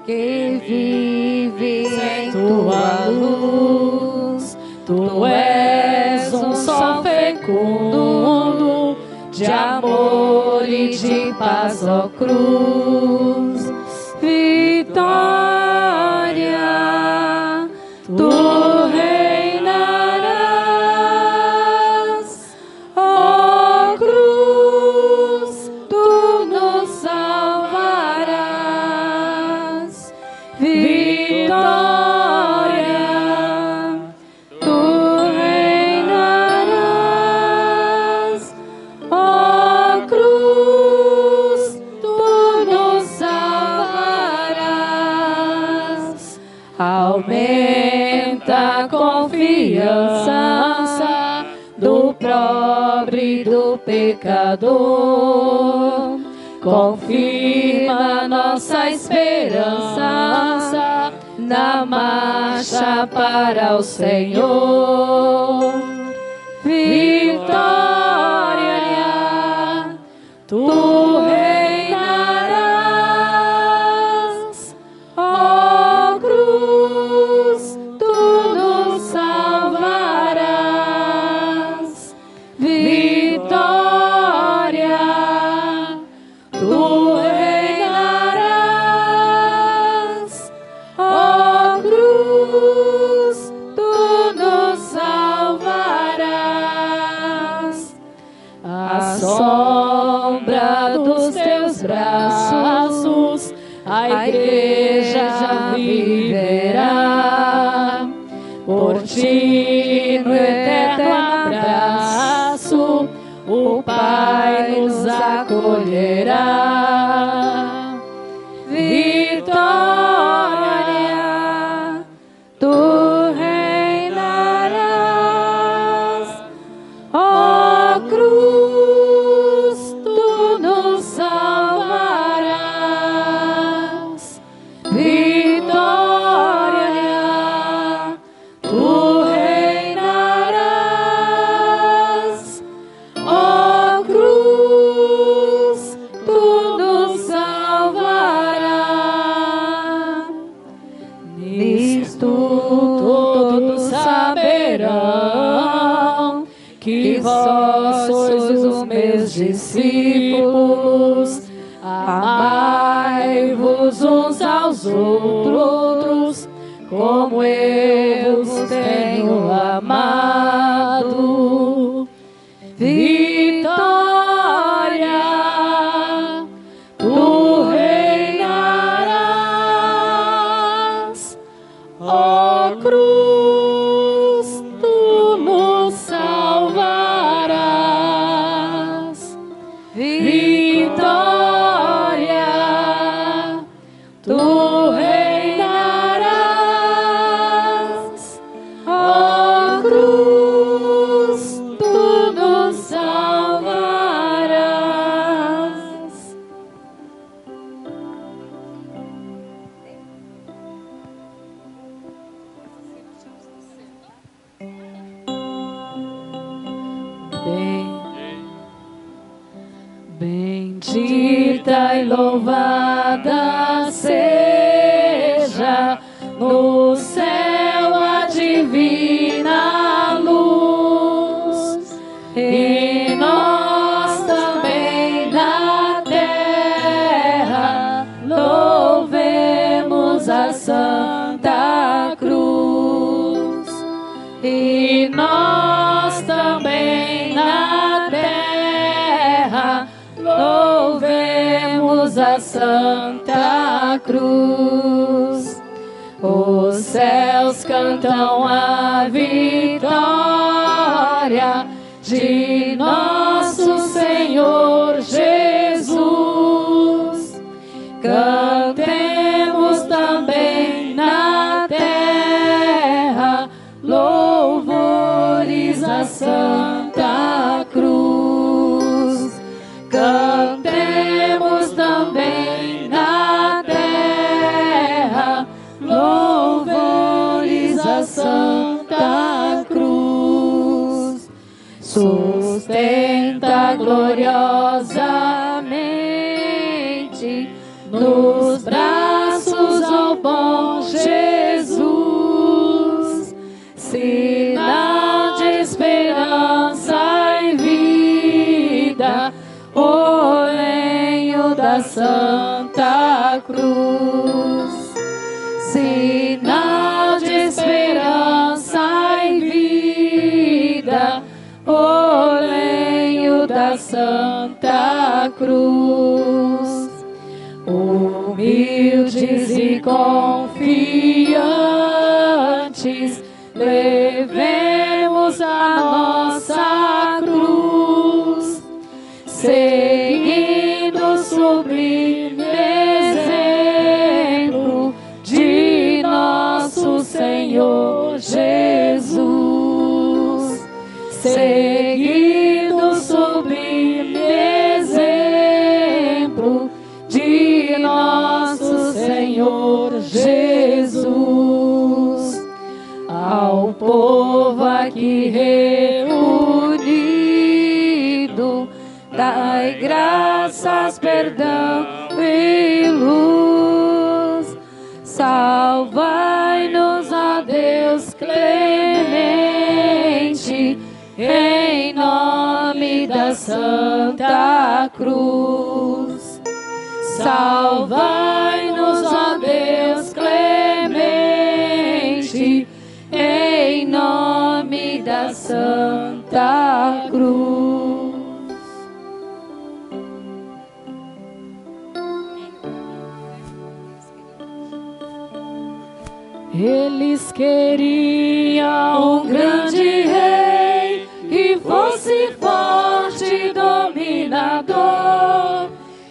que vive em tua luz, tu és um sol fecundo de amor e de paz, ó cruz. Vitória, tu reinarás, ó cruz, tu nos salvarás. Vitória, tu reinarás, ó cruz, tu nos salvarás. Aumenta a confiança do pobre e do pecador, confirma nossa esperança na marcha para o Senhor. Vitória, tu reinarás, ó cruz, tu nos salvarás. Vitória, tu reinarás, ó cruz, tu nos salvarás. À sombra dos teus braços, a igreja viverá. Por ti, no eterno abraço, o Pai nos acolherá. Vitória, tu reinarás, ó cruz, tu nos salvarás. Vitória, tu reinarás, ó cruz, tu nos salvarás. Nisto todos saberão que vós sois os meus discípulos. Amai-vos uns aos outros, como eu vos tenho amado. Vitória, tu reinarás, ó cruz, tu nos salvarás. Vitória, tu reinarás, ó cruz, tu nos salvarás. Bendita e louvada seja no céu a divina luz, e nós também na terra louvemos a Santa Cruz. E nós também na terra louvemos a Santa Cruz. Os céus cantam a vitória de nosso Senhor Jesus. Cantemos também na terra louvores a Santa Cruz. Cantemos também na terra louvores a Santa Cruz. Sustenta gloriosamente nos braços ao bom Jesus, sinal de esperança e vida, o lenho da Santa Cruz. Sinal de esperança e vida, o lenho da Santa Cruz. Humildes e confiantes, levemos a nossa cruz, seguindo o sublime exemplo de nosso Senhor Jesus. Seguindo o sublime exemplo aqui reunido, dai graças, perdão e luz. Salvai-nos, ó Deus clemente, em nome da Santa Cruz. Salvai-nos, ó Deus clemente, em nome da Santa Cruz. Eles queriam um grande rei que fosse forte, dominador,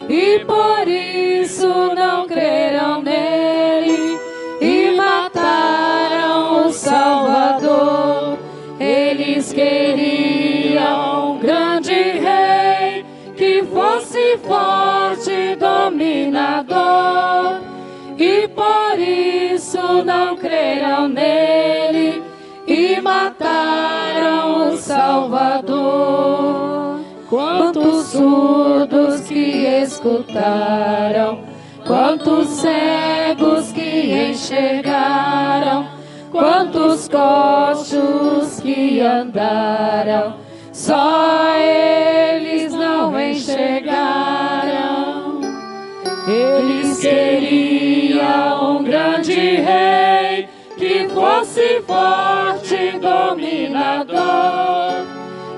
e por isso não creram nele e mataram o Salvador. Eles queriam um grande rei que fosse forte, dominador, e por isso não creram nele e mataram o Salvador. Quantos surdos que escutaram, quantos cegos que enxergaram, quantos coxos que andaram, só eles não enxergaram. Eles queriam um grande rei que fosse forte, dominador,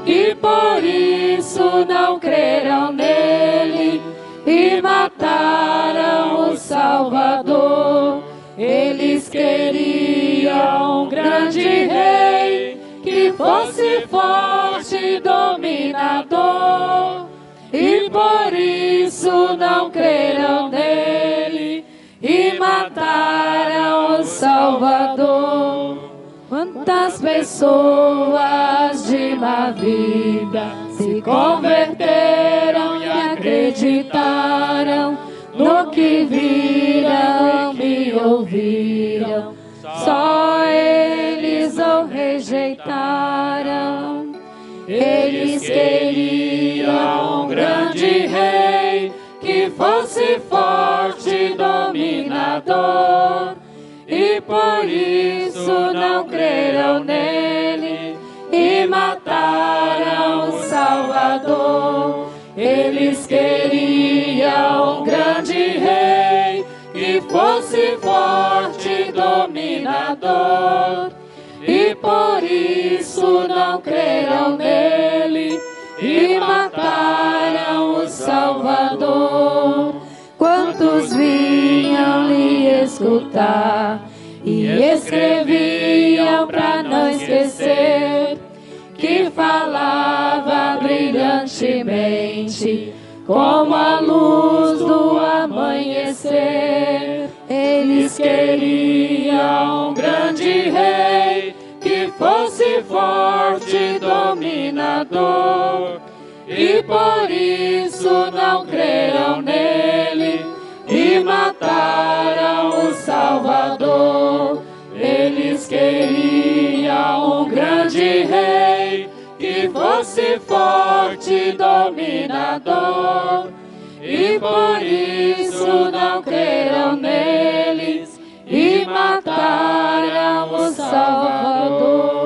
e por isso não creram nele e mataram o Salvador. Eles queriam um grande rei que fosse forte, dominador, e por isso não creram nele e mataram o Salvador. Quantas pessoas de má vida se converteram e acreditaram no que viram e ouviram, só eles o rejeitaram. Eles queriam um grande rei que fosse forte, dominador, e por isso não creram nele e mataram o Salvador. Eles queriam um grande rei que fosse forte, dominador, e por isso não creram nele e mataram o Salvador. Quantos vinham lhe escutar e escreviam para não esquecer, que falava brilhantemente como a luz do amanhecer. Eles queriam um grande rei que fosse forte, dominador, e por isso não creram nele e mataram o Salvador. Eles queriam um grande rei que fosse forte, dominador, e por isso não creram neles e mataram o Salvador.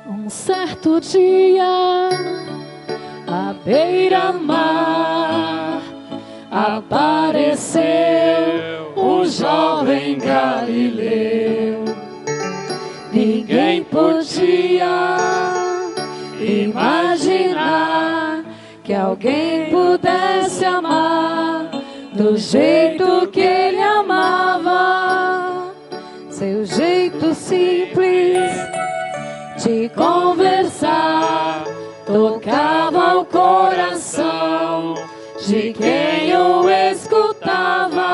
Um certo dia, à beira-mar, apareceu um jovem galileu. Ninguém podia imaginar que alguém pudesse amar do jeito que ele amava. Seu jeito simples de conversar tocava o coração de quem ninguém o escutava.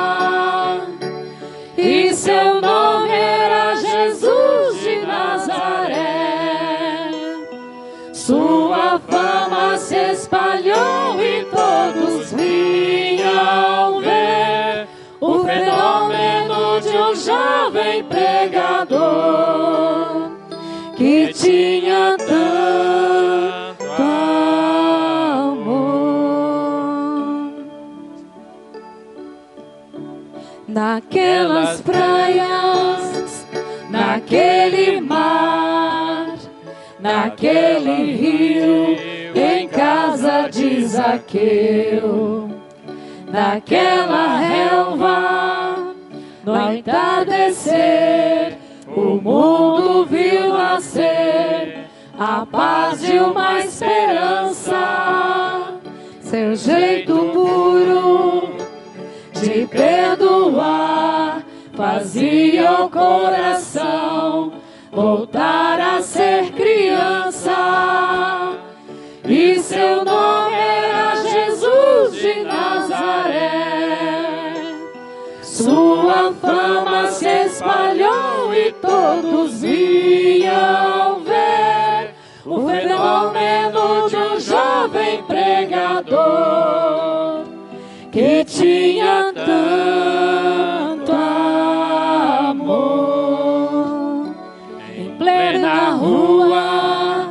E seu nome era Jesus de Nazaré. Sua fama se espalhou e todos vinham ver o fenômeno de um jovem pregador que tinha tanto amor. Naquelas praias, naquele mar, naquele rio, em casa de Zaqueu, naquela relva, no entardecer, o mundo viu nascer a paz e uma esperança. Seu jeito puro de perdoar fazia o coração voltar a ser criança. E seu nome era Jesus de Nazaré. Sua fama se espalhou e todos vinham ver o fenômeno de um jovem pregador que tinha tanto amor. Em plena rua,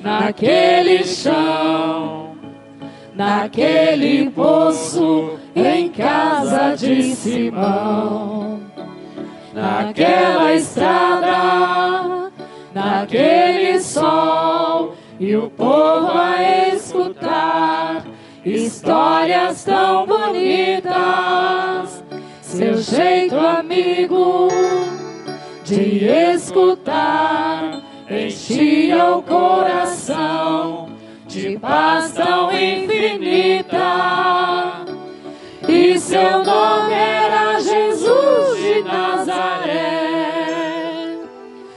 naquele chão, naquele poço, em casa de Simão, naquela estrada, naquele sol, e o povo a escutar histórias tão bonitas. Seu jeito amigo de escutar enchia o coração de paz tão infinita. E seu nome era Jesus de Nazaré.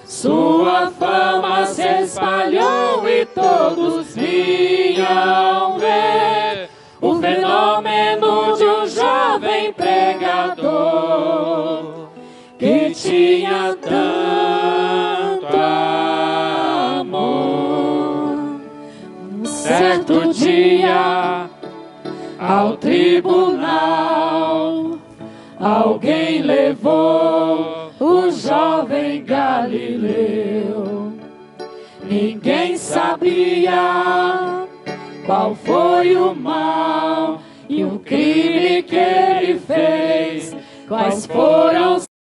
Sua fama se espalhou e todos vinham ver o fenômeno de um jovem pregador que tinha tanto amor. Um certo dia, ao tribunal, alguém levou o jovem Galileu. Ninguém sabia qual foi o mal e o crime que ele fez, quais foram